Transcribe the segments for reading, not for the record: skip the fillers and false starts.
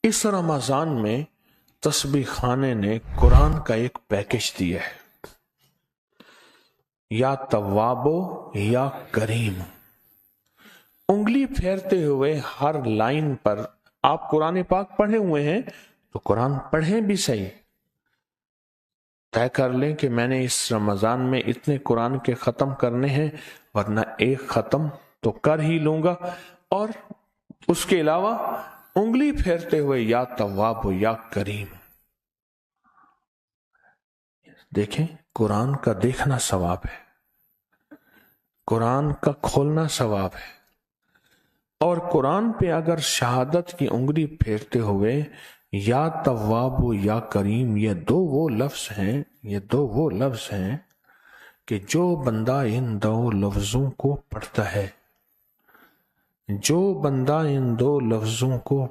اس رمضان میں تسبیح خانے نے قرآن کا ایک پیکج دیا ہے، یا توابو یا کریم۔ انگلی پھیرتے ہوئے ہر لائن پر آپ قرآن پاک پڑھے ہوئے ہیں تو قرآن پڑھیں بھی صحیح، طے کر لیں کہ میں نے اس رمضان میں اتنے قرآن کے ختم کرنے ہیں، ورنہ ایک ختم تو کر ہی لوں گا۔ اور اس کے علاوہ انگلی پھیرتے ہوئے یا تواب ہو یا کریم۔ دیکھیں، قرآن کا دیکھنا ثواب ہے، قرآن کا کھولنا ثواب ہے، اور قرآن پہ اگر شہادت کی انگلی پھیرتے ہوئے یا تواب ہو یا کریم، یہ دو وہ لفظ ہیں کہ جو بندہ ان دو لفظوں کو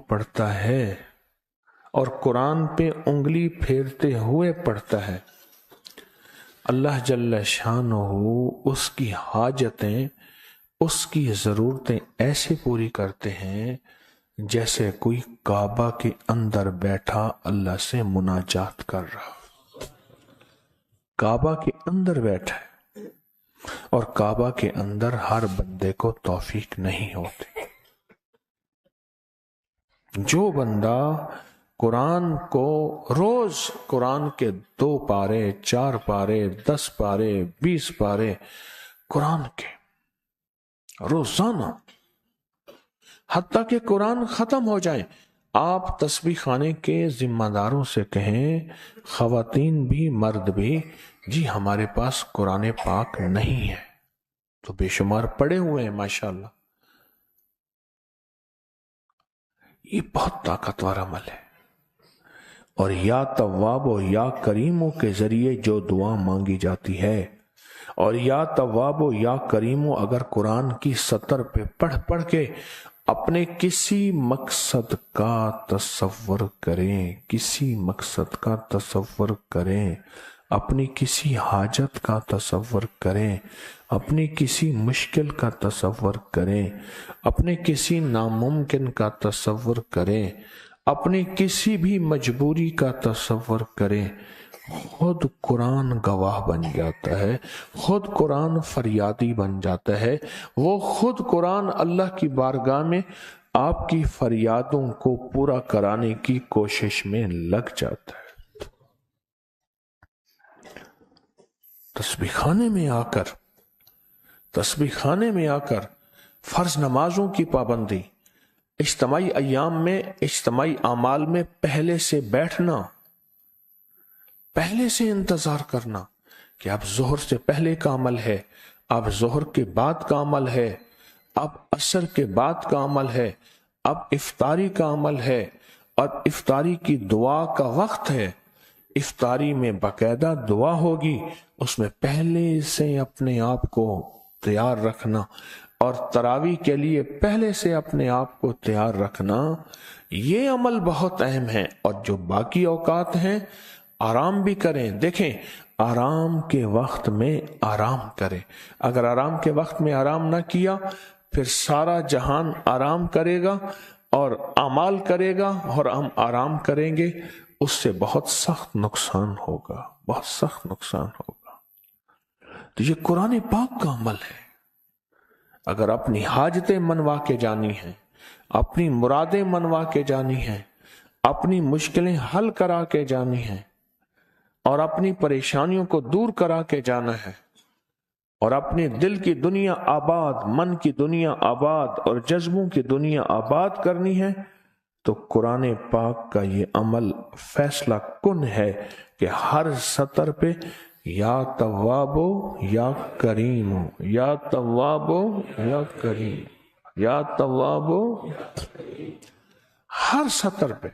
پڑھتا ہے، اور قرآن پہ انگلی پھیرتے ہوئے پڑھتا ہے، اللہ جل شانہ اس کی حاجتیں، اس کی ضرورتیں ایسے پوری کرتے ہیں جیسے کوئی کعبہ کے اندر بیٹھا اللہ سے مناجات کر رہا۔ کعبہ کے اندر بیٹھا ہے، اور کعبہ کے اندر ہر بندے کو توفیق نہیں ہوتی۔ جو بندہ قرآن کو روز قرآن کے 2 پارے 4 پارے 10 پارے 20 پارے قرآن کے روزانہ، حتیٰ کہ قرآن ختم ہو جائے، آپ تسبیح خانے کے ذمہ داروں سے کہیں، خواتین بھی مرد بھی، جی ہمارے پاس قرآن پاک نہیں ہے، تو بے شمار پڑے ہوئے ہیں ماشاءاللہ۔ یہ بہت طاقتور عمل ہے، اور یا تواب و یا کریموں کے ذریعے جو دعا مانگی جاتی ہے، اور یا تواب و یا کریموں اگر قرآن کی سطر پہ پڑھ کے اپنے کسی مقصد کا تصور کریں، اپنی کسی حاجت کا تصور کریں، اپنی کسی مشکل کا تصور کریں، اپنے کسی ناممکن کا تصور کریں، اپنی کسی بھی مجبوری کا تصور کریں، خود قرآن گواہ بن جاتا ہے، خود قرآن فریادی بن جاتا ہے، وہ خود قرآن اللہ کی بارگاہ میں آپ کی فریادوں کو پورا کرانے کی کوشش میں لگ جاتا ہے۔ تسبیح خانے میں آ کر فرض نمازوں کی پابندی، اجتماعی ایام میں، اجتماعی اعمال میں پہلے سے بیٹھنا، پہلے سے انتظار کرنا کہ اب ظہر سے پہلے کا عمل ہے، اب ظہر کے بعد کا عمل ہے، اب عصر کے بعد کا عمل ہے، اب افطاری کا عمل ہے، اور افطاری کی دعا کا وقت ہے، افطاری میں باقاعدہ دعا ہوگی، اس میں پہلے سے اپنے آپ کو تیار رکھنا، اور تراویح کے لیے پہلے سے اپنے آپ کو تیار رکھنا، یہ عمل بہت اہم ہے۔ اور جو باقی اوقات ہیں آرام بھی کریں۔ دیکھیں، آرام کے وقت میں آرام کریں، اگر آرام کے وقت میں آرام نہ کیا پھر سارا جہان آرام کرے گا اور اعمال کرے گا، اور ہم آرام کریں گے، اس سے بہت سخت نقصان ہوگا، بہت سخت نقصان ہوگا۔ تو یہ قرآن پاک کا عمل ہے۔ اگر اپنی حاجتیں منوا کے جانی ہیں، اپنی مرادیں منوا کے جانی ہیں، اپنی مشکلیں حل کرا کے جانی ہیں، اور اپنی پریشانیوں کو دور کرا کے جانا ہے، اور اپنے دل کی دنیا آباد، من کی دنیا آباد اور جذبوں کی دنیا آباد کرنی ہے، تو قرآن پاک کا یہ عمل فیصلہ کن ہے کہ ہر سطر پہ یا توابو یا کریمو، یا توابو یا کریم، یا توابو، ہر سطر پہ